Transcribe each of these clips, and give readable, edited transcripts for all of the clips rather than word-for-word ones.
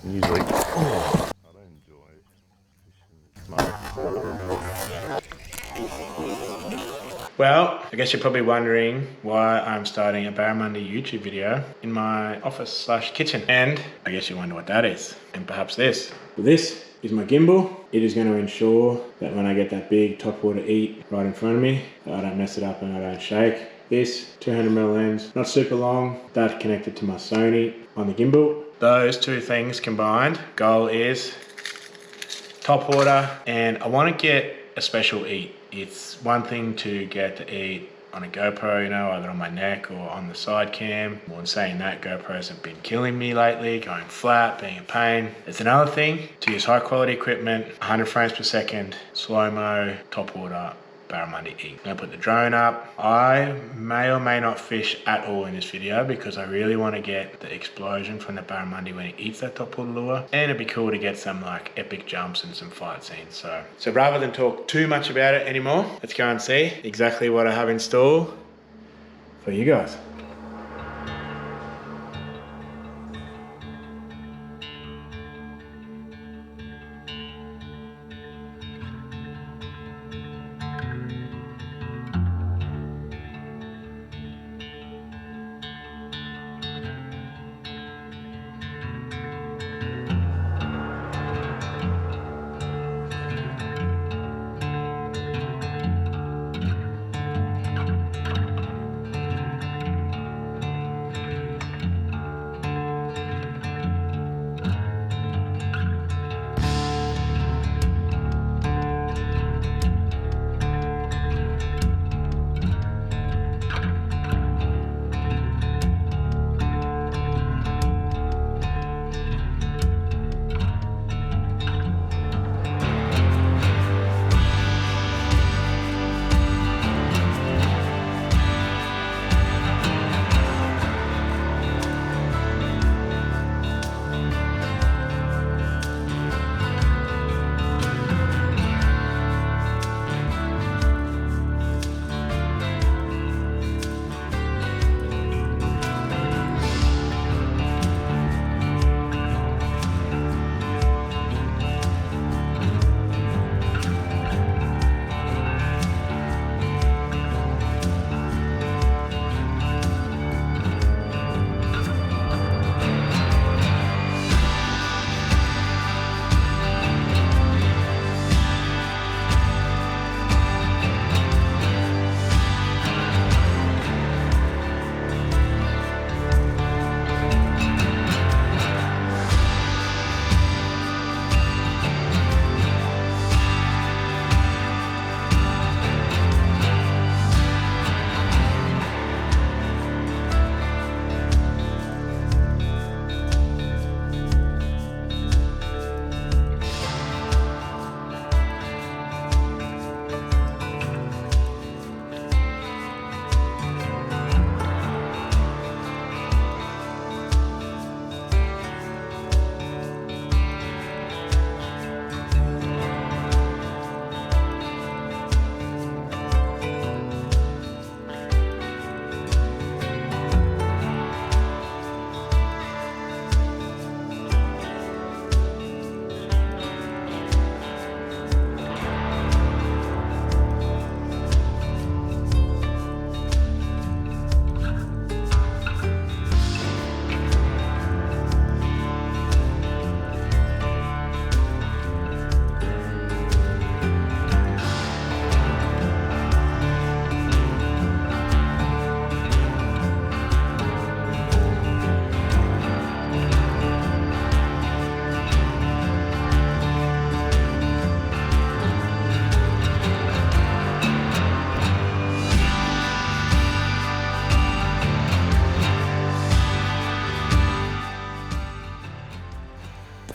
Usually, I don't enjoy fishing. Well, I guess you're probably wondering why I'm starting a barramundi YouTube video in my office / kitchen. And I guess you wonder what that is. And perhaps this. Well, this is my gimbal. It is going to ensure that when I get that big topwater eat right in front of me, that I don't mess it up and I don't shake. This 200mm lens, not super long, that's connected to my Sony on the gimbal. Those two things combined, goal is topwater, and I want to get a special eat. It's one thing to get the eat on a GoPro, you know, either on my neck or on the side cam. Well, in saying that, GoPros have been killing me lately, going flat, being a pain. It's another thing to use high quality equipment, 100 frames per second, slow-mo, topwater, barramundi eat. I'm gonna put the drone up. I may or may not fish at all in this video because I really want to get the explosion from the barramundi when it eats that topwater lure, and it'd be cool to get some like epic jumps and some fight scenes. So rather than talk too much about it anymore, let's go and see exactly what I have in store for you guys.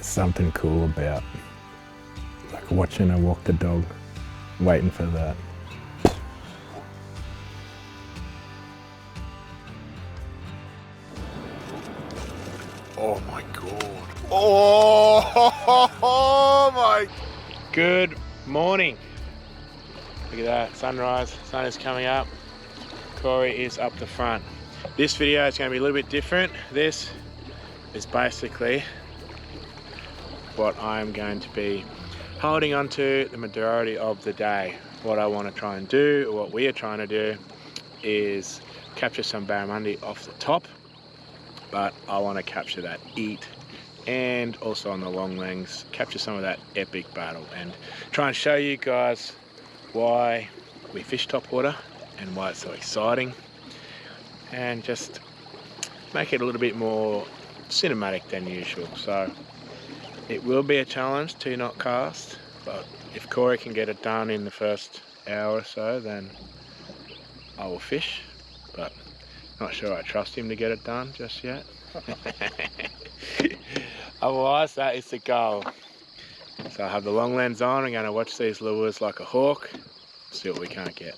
Something cool about like watching her walk the dog, waiting for that. Oh my god. Oh my. Good morning. Look at that, sunrise, sun is coming up. Corey is up the front. This video is going to be a little bit different. This is basically what I'm going to be holding onto the majority of the day. What I want to try and do, or what we are trying to do, is capture some barramundi off the top, but I want to capture that eat, and also on the long lengths capture some of that epic battle, and try and show you guys why we fish topwater and why it's so exciting, and just make it a little bit more cinematic than usual. So it will be a challenge to not cast, but if Corey can get it done in the first hour or so, then I will fish, but not sure I trust him to get it done just yet. Otherwise, that is the goal. So I have the long lens on, I'm going to watch these lures like a hawk, see what we can't get.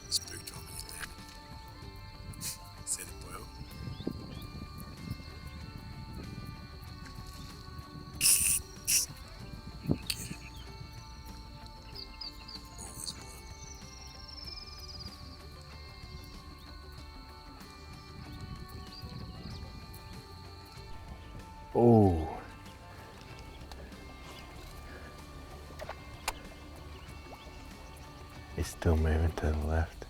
Spooked on me then. Said it well. Get it. Always one. Oh. It's still moving to the left.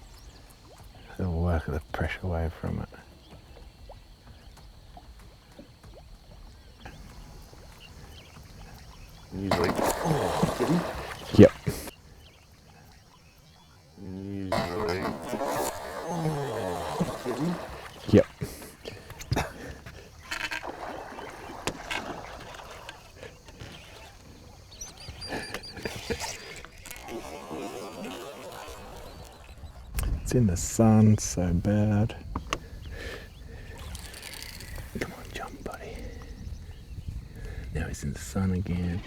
It'll work the pressure away from it. Usually. Oh, did he? Yep. Usually. Oh, did he? Yep. It's in the sun so bad. Come on, jump, buddy. Now he's in the sun again.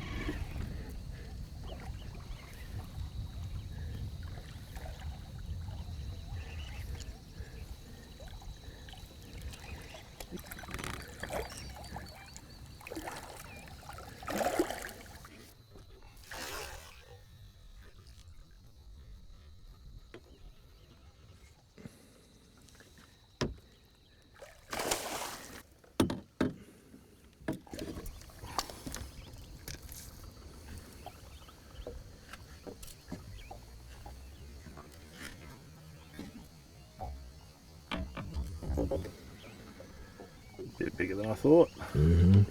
Bit bigger than I thought. Mm-hmm.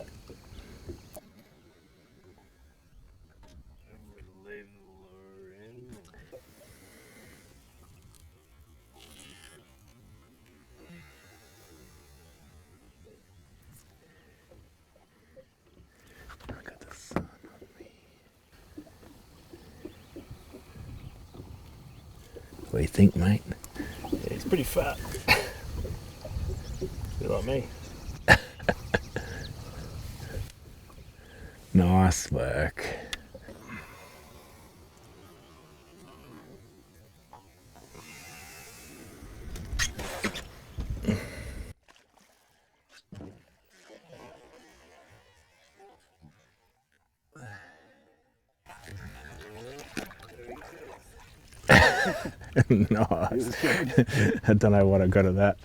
Got the sun on me. What do you think, mate? Yeah, it's pretty fat. Bit like me. Nice work. Nice. I don't know what I got of that.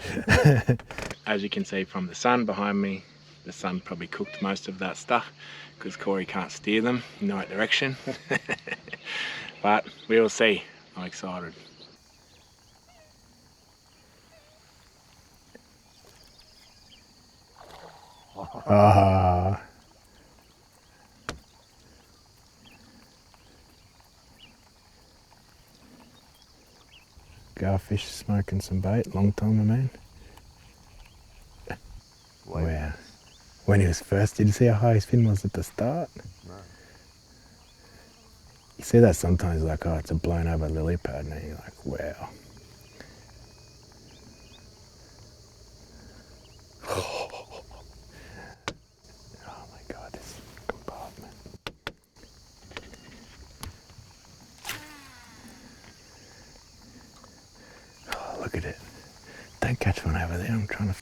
As you can see from the sun behind me, the sun probably cooked most of that stuff because Corey can't steer them in the right direction. But we will see. I'm excited. Ah. Garfish smoking some bait, long time, man. Wow. When he was first, did you see how high his fin was at the start? No. You see that sometimes, like, oh, it's a blown over lily pad, and you're like, wow. Oh my God, this compartment. Oh, look at it. Don't catch one over there, I'm trying to...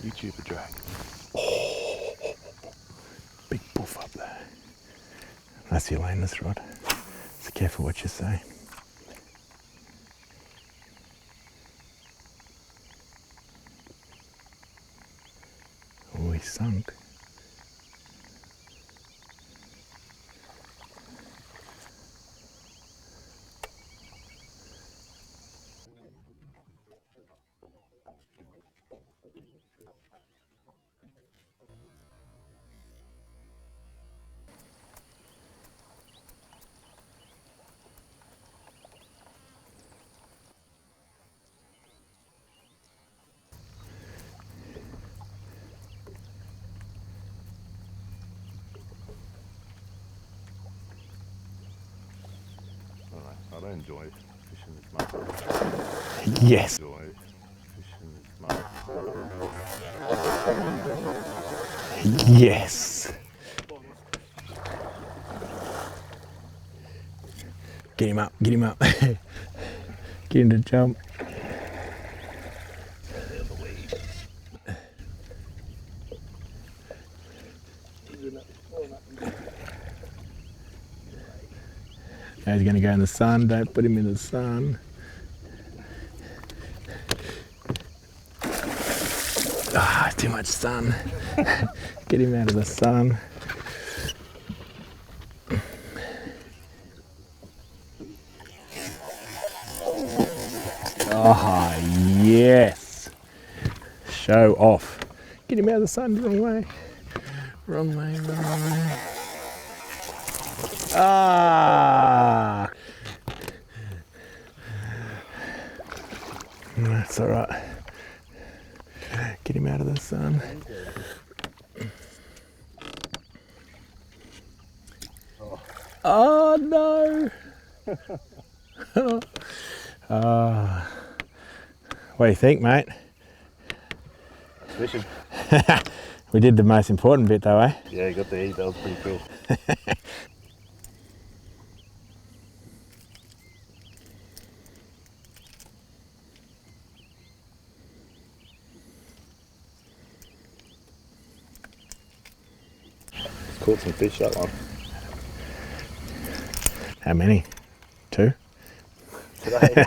YouTuber drag. Oh, big buff up there. That's your laneless rod. So careful what you say. Oh, he's sunk. I don't enjoy fishing this much. Yes. I enjoy fishing this much. Yes. Get him up, get him up. Get him to jump. Now he's going to go in the sun. Don't put him in the sun. Ah, too much sun. Get him out of the sun. Oh, yes. Show off. Get him out of the sun. Wrong way. Wrong way, wrong way. Ah! That's all right. Get him out of the sun. Oh no! What do you think, mate? Fishing. We did the most important bit though, eh? Yeah, you got the eat. That was pretty cool. Caught some fish that one. How many? 2? Today.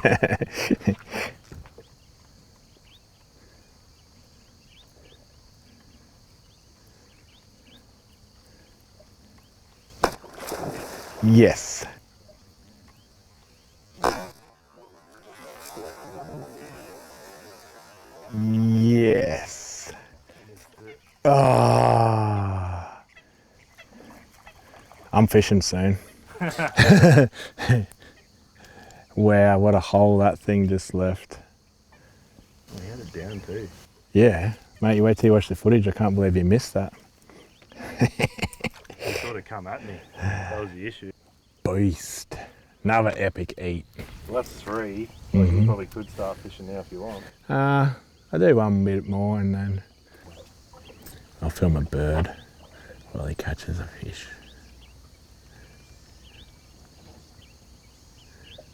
Yes. Yes. Oh. I'm fishing soon. Wow, what a hole that thing just left. We had it down too. Yeah, mate, you wait till you watch the footage. I can't believe you missed that. He sort of come at me. That was the issue. Beast. Another epic eat. Well, that's 3. Like you probably could start fishing now if you want. I do one bit more and then I'll film a bird while he catches a fish.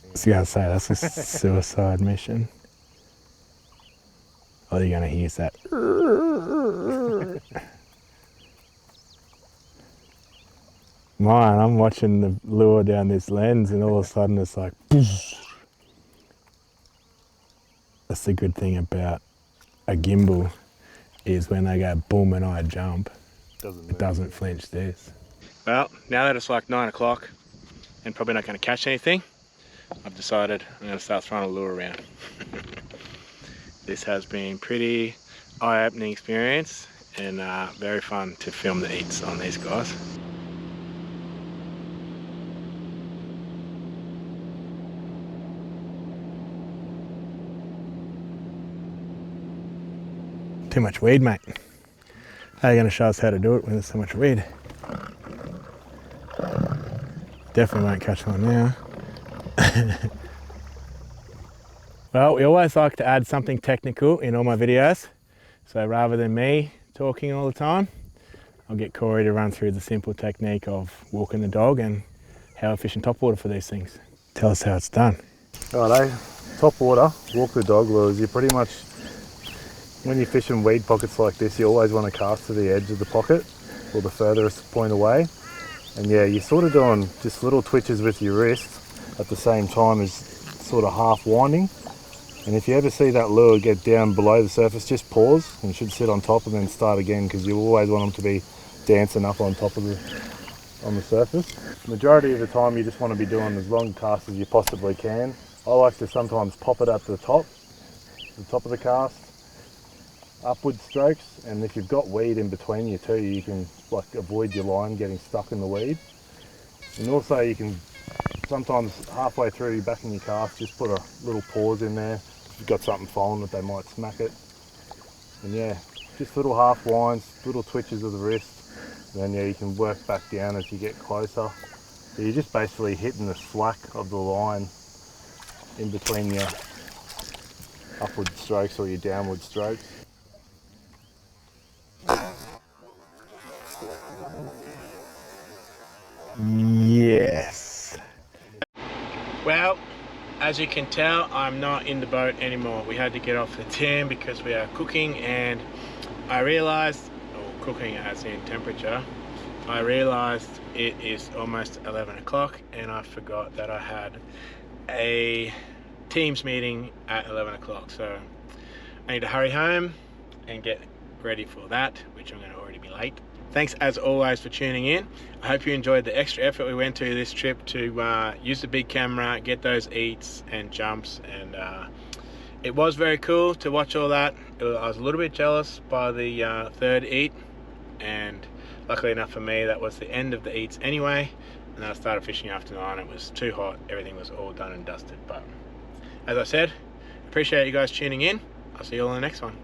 I was gonna say, that's a suicide mission. All you're gonna hear is that. Mine, I'm watching the lure down this lens and all of a sudden it's like, poosh. That's the good thing about a gimbal, is when they go boom and I jump, it doesn't flinch this. Well, now that it's like 9 o'clock and probably not going to catch anything, I've decided I'm going to start throwing a lure around. This has been pretty eye-opening experience and very fun to film the eats on these guys. Too much weed, mate. How are you going to show us how to do it when there's so much weed? Definitely won't catch one now. Well, we always like to add something technical in all my videos. So rather than me talking all the time, I'll get Corey to run through the simple technique of walking the dog and how I fish in topwater for these things. Tell us how it's done. Righto, topwater, walk the dog lures. You pretty much, when you're fishing weed pockets like this, you always want to cast to the edge of the pocket or the furthest point away. And yeah, you're sort of doing just little twitches with your wrist at the same time as sort of half winding. And if you ever see that lure get down below the surface, just pause and it should sit on top and then start again, because you always want them to be dancing up on top of on the surface. Majority of the time you just want to be doing as long casts as you possibly can. I like to sometimes pop it at the top of the cast, upward strokes, and if you've got weed in between you too, you can like avoid your line getting stuck in the weed. And also you can sometimes halfway through back in your cast just put a little pause in there. If you've got something following it, they might smack it. And yeah, just little half winds, little twitches of the wrist, and then yeah, you can work back down as you get closer. So you're just basically hitting the slack of the line in between your upward strokes or your downward strokes. Yes. Well, as you can tell, I'm not in the boat anymore. We had to get off the tan because we are cooking, and I realized, or cooking as in temperature, I realized it is almost 11 o'clock and I forgot that I had a Teams meeting at 11 o'clock. So I need to hurry home and get ready for that, which I'm going to already be late. Thanks as always for tuning in. I hope you enjoyed the extra effort we went to this trip to use the big camera, get those eats and jumps, and it was very cool to watch all that. I was a little bit jealous by the third eat, and luckily enough for me that was the end of the eats anyway, and then I started fishing after 9. It was too hot, everything was all done and dusted. But as I said, appreciate you guys tuning in. I'll see you all in the next one.